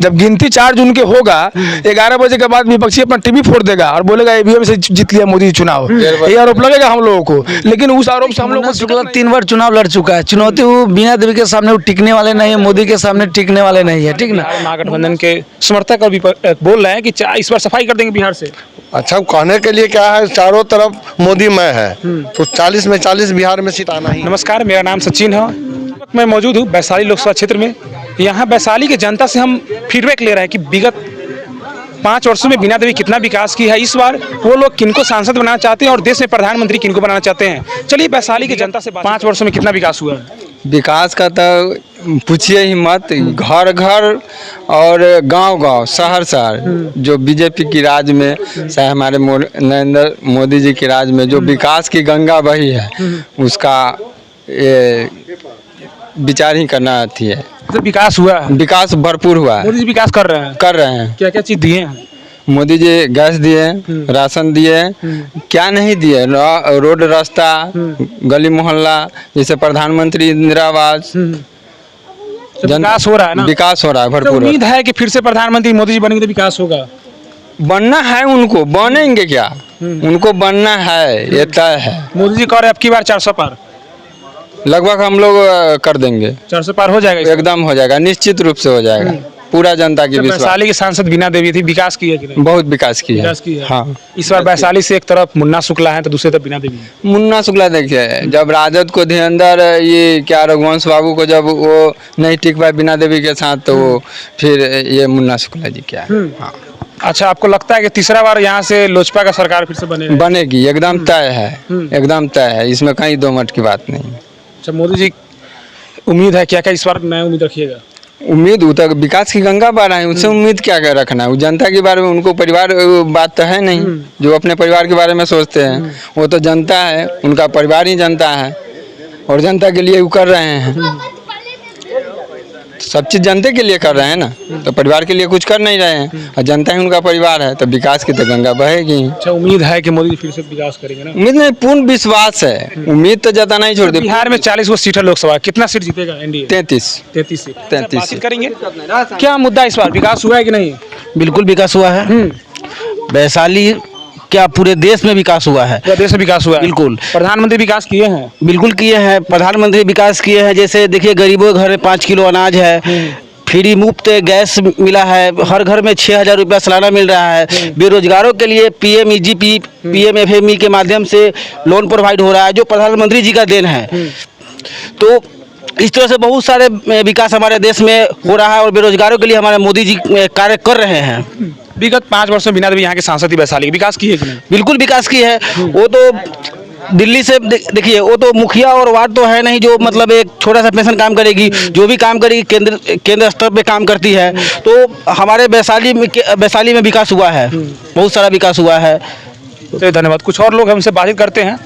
जब गिनती 4 जून के होगा 11 बजे के बाद विपक्षी अपना टीवी फोड़ देगा और बोलेगा ईवीएम से जीत लिया मोदी चुनाव, ये आरोप लगेगा हम लोगों को। लेकिन उस आरोप से हम लोग शुक्ला 3 बार चुनाव लड़ चुका है, चुनौती वो बीना देवी के सामने वो टिकने वाले नहीं है, मोदी के सामने टिकने वाले नहीं है, ठीक ना। महागठबंधन के समर्थक और बोल रहे हैं कि इस बार सफाई कर देंगे बिहार से। अच्छा, कहने के लिए क्या है, चारों तरफ मोदी मय है, तो 40 में 40 बिहार में सीट आना ही। नमस्कार, मेरा नाम सचिन है, मैं मौजूद हूँ वैशाली लोकसभा क्षेत्र में। यहाँ वैशाली की जनता से हम फीडबैक ले रहे हैं कि विगत 5 वर्षों में बीना देवी कितना विकास की है, इस बार वो लोग किनको सांसद बनाना चाहते हैं और देश में प्रधानमंत्री किनको बनाना चाहते हैं। चलिए वैशाली की जनता से 5 वर्षों में कितना विकास हुआ है। विकास का तो पूछिए ही मत, घर घर और गांव गांव शहर शहर जो बीजेपी की राज में, चाहे हमारे नरेंद्र मोदी जी की राज में जो विकास की गंगा बही है, उसका ये विचार ही करना आती है। तो विकास हुआ है, विकास भरपूर हुआ है, मोदी जी विकास कर रहे हैं। क्या क्या चीज दिए हैं मोदी जी? गैस दिए, राशन दिए, क्या नहीं दिए, रोड रास्ता, गली मोहल्ला, जैसे प्रधानमंत्री इंदिरा आवास, विकास हो रहा है ना। विकास हो रहा है भरपूर। तो उम्मीद है कि फिर से प्रधानमंत्री मोदी जी बनेंगे तो विकास होगा। बनना है उनको, बनेंगे क्या, उनको बनना है, ये तय है। मोदी जी कह रहे हैं अब की बार 400 पार, लगभग हम लोग कर देंगे। 400 पार हो जाएगा, एकदम हो जाएगा, निश्चित रूप से हो जाएगा, पूरा जनता की विश्वास। वैशाली की सांसद बीना देवी थी, विकास की है कि नहीं? बहुत विकास की है। हाँ, इस बार वैशाली से एक तरफ मुन्ना शुक्ला है तो दूसरी तरफ बीना देवी है। मुन्ना शुक्ला देखिए, जब राजद को धीरेन्द्र ये क्या रघुवंश बाबू को जब वो नहीं टिक पाए बीना देवी के साथ, तो वो फिर ये मुन्ना शुक्ला जी क्या है। हाँ। अच्छा, आपको लगता है कि तीसरा बार यहाँ से लोजपा का सरकार फिर से बनेगी? एकदम तय है, एकदम तय है, इसमें कहीं दो मत की बात नहीं। अच्छा, मोदी जी उम्मीद है क्या क्या इस बार नया उम्मीद रखिएगा? उम्मीद वो तक विकास की गंगा बह रहा है, उससे उम्मीद क्या क्या रखना है? वो जनता के बारे में, उनको परिवार बात तो है नहीं, जो अपने परिवार के बारे में सोचते हैं वो तो जनता है, उनका परिवार ही जनता है और जनता के लिए वो कर रहे हैं। सब चीज़ जनता के लिए कर रहे हैं ना, तो परिवार के लिए कुछ कर नहीं रहे हैं, और जनता ही उनका परिवार है, तो विकास की तो गंगा बहेगी। अच्छा, उम्मीद है कि मोदी जी फिर से विकास करेंगे ना? उम्मीद नहीं, पूर्ण विश्वास है, उम्मीद तो जताना ही छोड़ दे। बिहार में 40 वो सीट है लोकसभा, कितना सीट जीतेगा एनडीए? 33 सीट करेंगे। क्या मुद्दा इस बार विकास हुआ है कि नहीं? बिल्कुल विकास हुआ है। वैशाली क्या पूरे देश में विकास हुआ है? पूरे देश में विकास हुआ है। बिल्कुल। प्रधानमंत्री विकास किए हैं? बिल्कुल किए हैं, प्रधानमंत्री विकास किए हैं। जैसे देखिए, गरीबों के घर में 5 किलो अनाज है, फ्री मुफ्त गैस मिला है, हर घर में 6,000 रुपया सालाना मिल रहा है। बेरोजगारों के लिए PMEGP PMFME के माध्यम से लोन प्रोवाइड हो रहा है, जो प्रधानमंत्री जी का देन है। तो इस तरह से बहुत सारे विकास हमारे देश में हो रहा है और बेरोजगारों के लिए हमारे मोदी जी कार्य कर रहे हैं। विगत 5 वर्षों में बीना देवी यहाँ के सांसद थी, वैशाली विकास की है कि नहीं? बिल्कुल विकास की है। वो तो दिल्ली से देखिए, वो तो मुखिया और वार्ड तो है नहीं जो मतलब एक छोटा सा पेंशन काम करेगी, जो भी काम करेगी केंद्र स्तर पे काम करती है। तो हमारे वैशाली में विकास हुआ है, बहुत सारा विकास हुआ है। तो धन्यवाद। कुछ और लोग हमसे बातचीत करते हैं।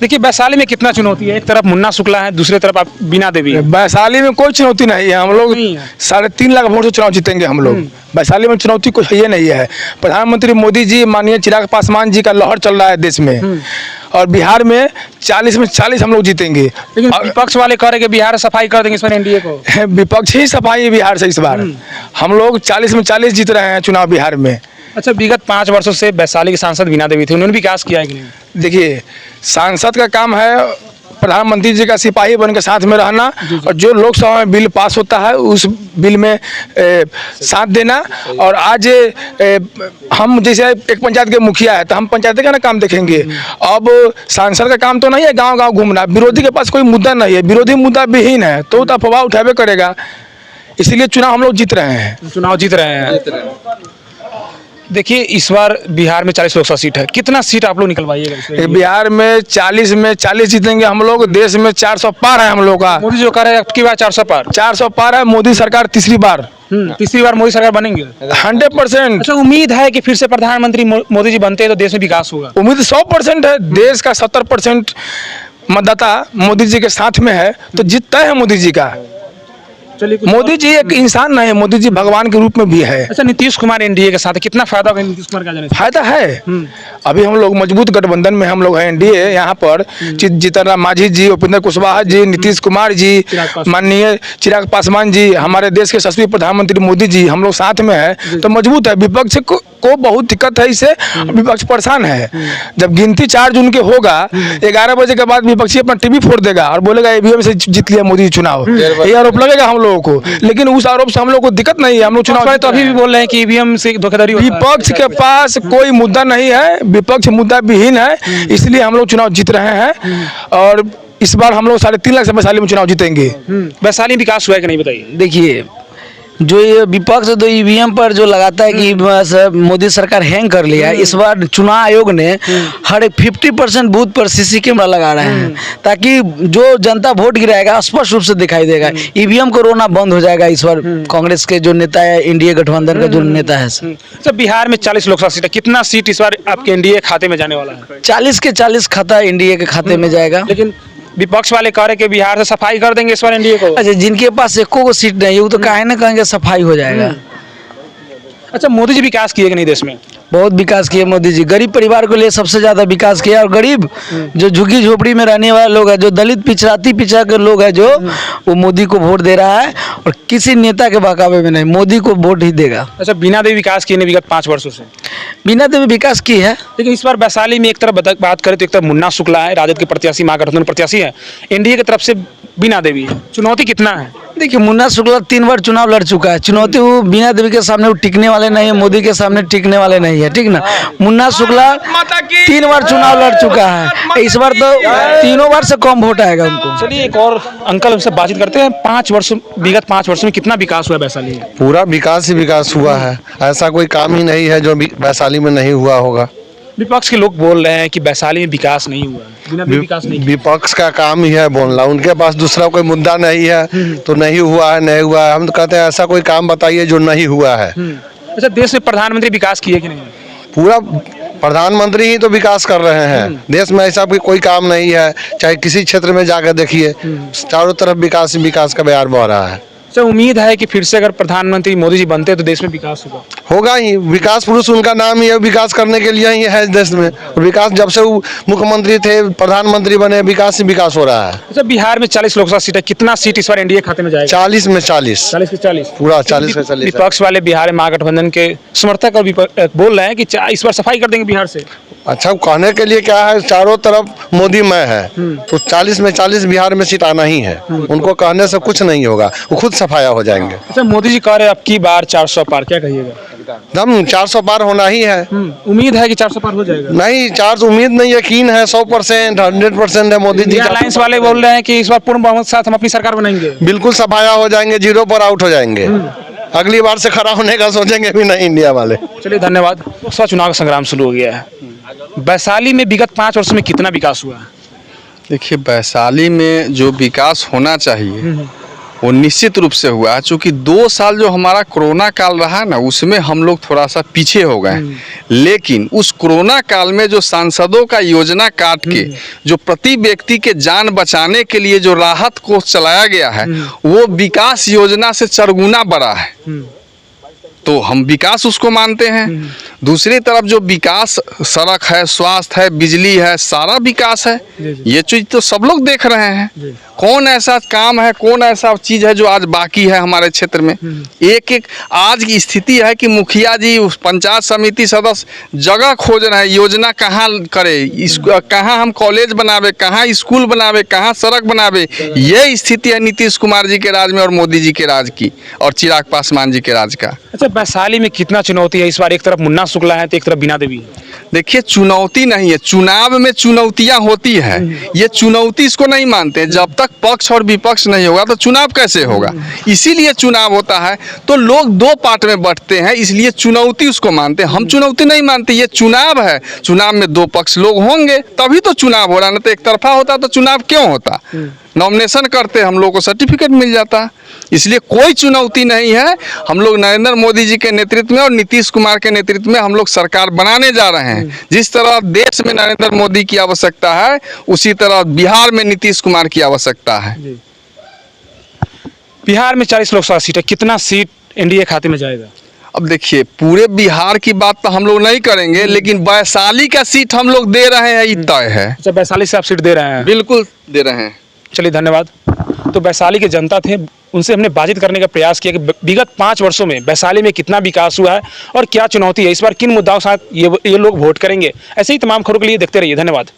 देखिए, वैशाली में कितना चुनौती है, एक तरफ मुन्ना शुक्ला है, दूसरी तरफ आप बीना देवी है। वैशाली में कोई चुनौती नहीं है, हम लोग 3.5 लाख वोट से चुनाव जीतेंगे हम लोग। वैशाली में चुनौती कुछ ये नहीं है। प्रधानमंत्री मोदी जी, माननीय चिराग पासवान जी का लहर चल रहा है देश में, और बिहार में 40 में 40 हम लोग जीतेंगे। लेकिन विपक्ष वाले कह रहे कि बिहार सफाई कर देंगे इस बार एनडीए को। विपक्ष ही सफाई है बिहार से इस बार। हम लोग 40 में 40 जीत रहे हैं चुनाव बिहार में। अच्छा, विगत 5 वर्षों से वैशाली के सांसद बीना देवी थे, उन्होंने विकास किया है कि नहीं? देखिए, सांसद का काम है प्रधानमंत्री जी का सिपाही बन के साथ में रहना, और जो लोकसभा में बिल पास होता है उस बिल में साथ देना। और आज हम जैसे एक पंचायत के मुखिया है तो हम पंचायत का ना काम देखेंगे। अब सांसद का काम तो नहीं है गांव गांव घूमना, विरोधी के पास कोई मुद्दा नहीं है, विरोधी मुद्दा विहीन है तो अफवाह उठावे करेगा। इसीलिए चुनाव हम लोग जीत रहे हैं। चुनाव जीत रहे हैं। देखिए, इस बार बिहार में 40 लोकसभा सीट है, कितना सीट आप लोग निकलवाइएगा? बिहार में 40 में 40 जीतेंगे हम लोग। देश में 400 पार है हम लोग का। मोदी जो कह रहे हैं अब की बार 400 पार। 400 पार है। मोदी सरकार तीसरी बार मोदी सरकार बनेंगे 100%। अच्छा, उम्मीद है कि फिर से प्रधानमंत्री मोदी जी बनते हैं तो देश में विकास होगा? उम्मीद 100% है। देश का 70% मतदाता मोदी जी के साथ में है, तो जीतता है मोदी जी का। चलिए मोदी जी एक इंसान नहीं है, मोदी जी भगवान के रूप में भी है। अच्छा, नीतीश कुमार एनडीए के साथ है, कितना फायदा होगा नीतीश कुमार का जाने से? फायदा है। अभी हम लोग मजबूत गठबंधन में हम लोग हैं, एनडीए। यहाँ पर जीतन राम मांझी जी, उपेंद्र कुशवाहा जी, नीतीश कुमार जी, माननीय चिराग पासवान जी, हमारे देश के यशस्वी प्रधानमंत्री मोदी जी, हम लोग साथ में है तो मजबूत है। विपक्ष को बहुत दिक्कत है, इससे विपक्ष परेशान है। जब गिनती 4 जून के होगा, 11 बजे के बाद विपक्षी अपना टीवी फोड़ देगा और बोलेगा ईवीएम से जीत लिया मोदी चुनाव, ये आरोप लगेगा हम लोगों को। लेकिन उस आरोप से हम लोग को दिक्कत नहीं है, हम लोग चुनाव तो अभी भी बोल रहे हैं कि ईवीएम से धोखाधड़ी होता है। विपक्ष के पास कोई मुद्दा नहीं है, विपक्ष मुद्दा विहीन है, इसलिए हम लोग चुनाव जीत रहे हैं। और इस बार हम लोग 3.5 लाख से वैशाली में चुनाव जीतेंगे। वैशाली विकास हुआ है कि नहीं बताइए? देखिए, जो ये विपक्ष जो ईवीएम पर जो लगाता है कि बस मोदी सरकार हैंग कर लिया है, इस बार चुनाव आयोग ने हर 50% बूथ पर सीसी कैमरा लगा रहे हैं, ताकि जो जनता वोट गिराएगा स्पष्ट रूप से दिखाई देगा। ईवीएम को रोना बंद हो जाएगा इस बार कांग्रेस के जो नेता है, एनडीए गठबंधन का जो नेता है। अच्छा, बिहार में 40 लोकसभा सीट है, कितना सीट इस बार आपके एनडीए खाते में जाने वाला है? 40 के 40 खाता एनडीए के खाते में जाएगा। लेकिन विपक्ष वाले कह रहे कि बिहार से सफाई कर देंगे इस बार एनडीए को। अच्छा, जिनके पास एको को सीट नहीं है वो तो काहे ना कहेंगे सफाई हो जाएगा। अच्छा, मोदी जी विकास किए कि नहीं देश में? बहुत विकास किया मोदी जी, गरीब परिवार को लिए सबसे ज्यादा विकास किया। और गरीब जो झुग्गी झोपड़ी में रहने वाले लोग हैं, जो दलित पिछड़ा के लोग हैं, जो वो मोदी को वोट दे रहा है और किसी नेता के बहकावे में नहीं, मोदी को वोट ही देगा। अच्छा, बीना देवी विकास किए विगत 5 वर्षों से? बीना देवी विकास की है, लेकिन इस बार वैशाली में एक तरफ बात करें तो एक तरफ मुन्ना शुक्ला है, राजद के प्रत्याशी, महागठबंधन प्रत्याशी है, एनडीए की तरफ से बीना देवी है। चुनौती कितना है? देखिए, मुन्ना शुक्ला 3 बार चुनाव लड़ चुका है। चुनौती वो बीना देवी के सामने वो टिकने वाले नहीं है, मोदी के सामने टिकने वाले नहीं है, ठीक ना। मुन्ना शुक्ला 3 बार चुनाव लड़ चुका है, इस बार तो 3 बार से कम वोट आएगा उनको। चलिए, एक और अंकल हमसे बातचीत करते हैं। विगत 5 वर्षों में कितना विकास हुआ वैशाली में? पूरा विकास ही विकास हुआ है, ऐसा कोई काम ही नहीं है जो वैशाली में नहीं हुआ होगा। विपक्ष के लोग बोल रहे हैं कि वैशाली में विकास नहीं हुआ है, बिना विकास नहीं। विपक्ष का काम ही है बोलना, उनके पास दूसरा कोई मुद्दा नहीं है तो नहीं हुआ है, नहीं हुआ है। हम तो कहते हैं ऐसा कोई काम बताइए जो नहीं हुआ है। अच्छा, देश में प्रधानमंत्री विकास किए कि नहीं? पूरा प्रधानमंत्री ही तो विकास कर रहे हैं, देश में ऐसा भी कोई काम नहीं है। चाहे किसी क्षेत्र में जाकर देखिए, चारों तरफ विकास ही विकास का बयार बह रहा है। अच्छा, उम्मीद है कि फिर से अगर प्रधानमंत्री मोदी जी बनते तो देश में विकास होगा ही। विकास पुरुष उनका नाम ही है, विकास करने के लिए ही है देश में। विकास जब से वो मुख्यमंत्री थे, प्रधानमंत्री बने, विकास ही विकास हो रहा है। अच्छा, बिहार में 40 लोकसभा सीट है, कितना सीट इस बार एनडीए खाते में जाएगा? 40 में 40, 40 के 40, पूरा 40 में 40। विपक्ष वाले बिहार में महागठबंधन के समर्थक और बोल रहे हैं कि इस बार सफाई कर देंगे बिहार से। अच्छा, कहने के लिए क्या है, चारों तरफ मोदी मैं है तो 40 में 40 बिहार में सीट आना ही है। उनको कहने से कुछ नहीं होगा, वो खुद सफाया हो जाएंगे। अच्छा, मोदी जी कह रहे हैं अब की बार 400 पार, क्या कहिएगा? दम 400 पार होना ही है। उम्मीद है कि 400 पार हो जाएगा? नहीं, 400 उम्मीद नहीं, यकीन है। 100%, 100% है। मोदी जी अलायंस वाले बोल रहे हैं कि इस बार पूर्ण बहुमत के साथ हम अपनी सरकार बनाएंगे। बिल्कुल सफाया हो जाएंगे, 0 पर आउट हो जाएंगे। अगली बार से खड़ा होने का सोचेंगे भी नहीं इंडिया वाले। चलिए, धन्यवाद। लोकसभा चुनाव का संग्राम शुरू हो गया है। वैशाली में विगत 5 वर्षों में कितना विकास हुआ है? देखिए, वैशाली में जो विकास होना चाहिए वो निश्चित रूप से हुआ है। चूँकि 2 साल जो हमारा कोरोना काल रहा ना, उसमें हम लोग थोड़ा सा पीछे हो गए। लेकिन उस कोरोना काल में जो सांसदों का योजना काट के जो प्रति व्यक्ति के जान बचाने के लिए जो राहत कोष चलाया गया है, वो विकास योजना से 4 गुना बड़ा है। तो हम विकास उसको मानते हैं। दूसरी तरफ जो विकास, सड़क है, स्वास्थ्य है, बिजली है, सारा विकास है। ये चीज तो सब लोग देख रहे हैं। कौन ऐसा काम है, कौन ऐसा चीज है जो आज बाकी है हमारे क्षेत्र में? एक एक आज की स्थिति है कि मुखिया जी, पंचायत समिति सदस्य जगह खोज रहे हैं, योजना कहाँ करे, कहाँ हम कॉलेज बनावे, कहाँ स्कूल बनावे, कहाँ सड़क बनावे। ये स्थिति है नीतीश कुमार जी के राज में और मोदी जी के राज की और चिराग पासवान जी के राज का। अच्छा, वैशाली में कितना चुनौती है इस बार? एक तरफ मुन्ना शुक्ला है तो एक तरफ बीना देवी है। देखिए, चुनौती नहीं है, चुनाव में चुनौतियां होती है। ये चुनौती इसको नहीं मानते। जब तक पक्ष और विपक्ष नहीं होगा तो चुनाव कैसे होगा? इसीलिए चुनाव होता है तो लोग 2 पार्ट में बंटते हैं, इसलिए चुनौती उसको मानते हैं। हम चुनौती नहीं मानते, ये चुनाव है। चुनाव में 2 पक्ष लोग होंगे तभी तो चुनाव हो रहा है, नहीं तो एक तरफा होता तो चुनाव क्यों होता? नॉमिनेशन करते हम लोग को सर्टिफिकेट मिल जाता। इसलिए कोई चुनौती नहीं है। हम लोग नरेंद्र मोदी जी के नेतृत्व में और नीतीश कुमार के नेतृत्व में हम लोग सरकार बनाने जा रहे हैं। जिस तरह देश में नरेंद्र मोदी की आवश्यकता है, उसी तरह बिहार में नीतीश कुमार की आवश्यकता है। बिहार में 40 लोकसभा सीट है, कितना सीट एनडीए खाते में जाएगा? अब देखिए, पूरे बिहार की बात तो हम लोग नहीं करेंगे, लेकिन वैशाली का सीट हम लोग दे रहे हैं, ये तय है। अच्छा, वैशाली से आप सीट दे रहे हैं? बिल्कुल दे रहे हैं। चलिए, धन्यवाद। तो वैशाली के जनता थे, उनसे हमने बातचीत करने का प्रयास किया कि विगत 5 वर्षों में वैशाली में कितना विकास हुआ है और क्या चुनौती है, इस बार किन मुद्दाओं के साथ ये लोग वोट करेंगे। ऐसे ही तमाम खबरों के लिए देखते रहिए। धन्यवाद।